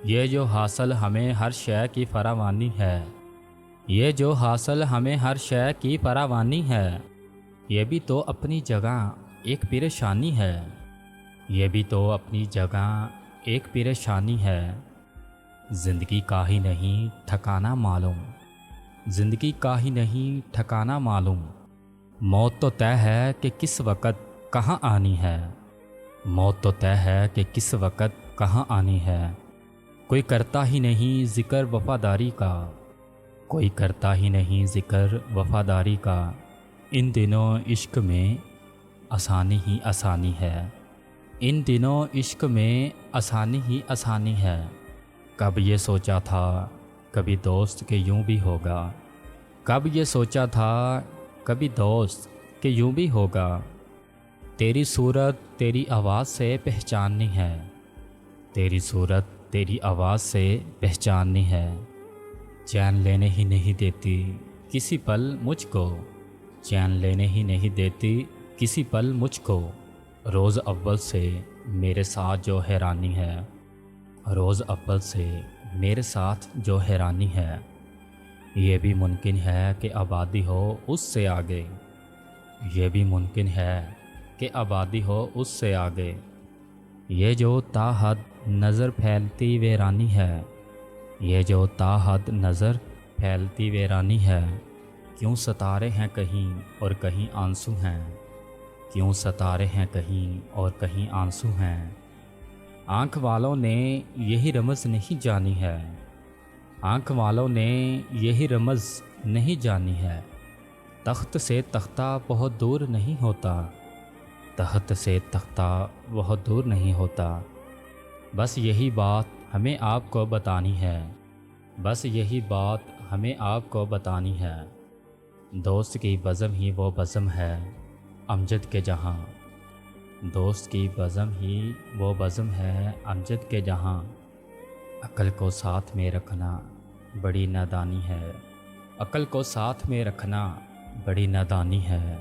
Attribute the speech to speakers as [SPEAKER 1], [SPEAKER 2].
[SPEAKER 1] یہ جو حاصل ہمیں ہر شے کی فراوانی ہے، یہ جو حاصل ہمیں ہر شے کی فراوانی ہے، یہ بھی تو اپنی جگہ ایک پریشانی ہے، یہ بھی تو اپنی جگہ ایک پریشانی ہے۔ زندگی کا ہی نہیں ٹھکانا معلوم، زندگی کا ہی نہیں ٹھکانا معلوم، موت تو طے ہے کہ کس وقت کہاں آنی ہے، موت تو طے ہے کہ کس وقت کہاں آنی ہے۔ کوئی کرتا ہی نہیں ذکر وفاداری کا، کوئی کرتا ہی نہیں ذکر وفاداری کا، ان دنوں عشق میں آسانی ہی آسانی ہے، ان دنوں عشق میں آسانی ہی آسانی ہے۔ کب یہ سوچا تھا کبھی دوست کہ یوں بھی ہوگا، کب یہ سوچا تھا کبھی دوست کہ یوں بھی ہوگا، تیری صورت تیری آواز سے پہچاننی ہے، تیری صورت تیری آواز سے پہچاننی ہے۔ چین لینے ہی نہیں دیتی کسی پل مجھ کو، چین لینے ہی نہیں دیتی کسی پل مجھ کو، روز اول سے میرے ساتھ جو حیرانی ہے، روز اول سے میرے ساتھ جو حیرانی ہے۔ یہ بھی ممکن ہے کہ آبادی ہو اس سے آگے، یہ بھی ممکن ہے کہ آبادی ہو اس سے آگے، یہ جو تا حد نظر پھیلتی ویرانی ہے، یہ جو تا حد نظر پھیلتی ویرانی ہے۔ کیوں ستارے ہیں کہیں اور کہیں آنسو ہیں، کیوں ستارے ہیں کہیں اور کہیں آنسو ہیں، آنکھ والوں نے یہی رمز نہیں جانی ہے، آنکھ والوں نے یہی رمز نہیں جانی ہے۔ تخت سے تختہ بہت دور نہیں ہوتا، تخت سے تختہ بہت دور نہیں ہوتا، بس یہی بات ہمیں آپ کو بتانی ہے، بس یہی بات ہمیں آپ کو بتانی ہے۔ دوست کی بزم ہی وہ بزم ہے امجد کے جہاں، دوست کی بزم ہی وہ بزم ہے امجد کے جہاں، عقل کو ساتھ میں رکھنا بڑی نادانی ہے، عقل کو ساتھ میں رکھنا بڑی نادانی ہے۔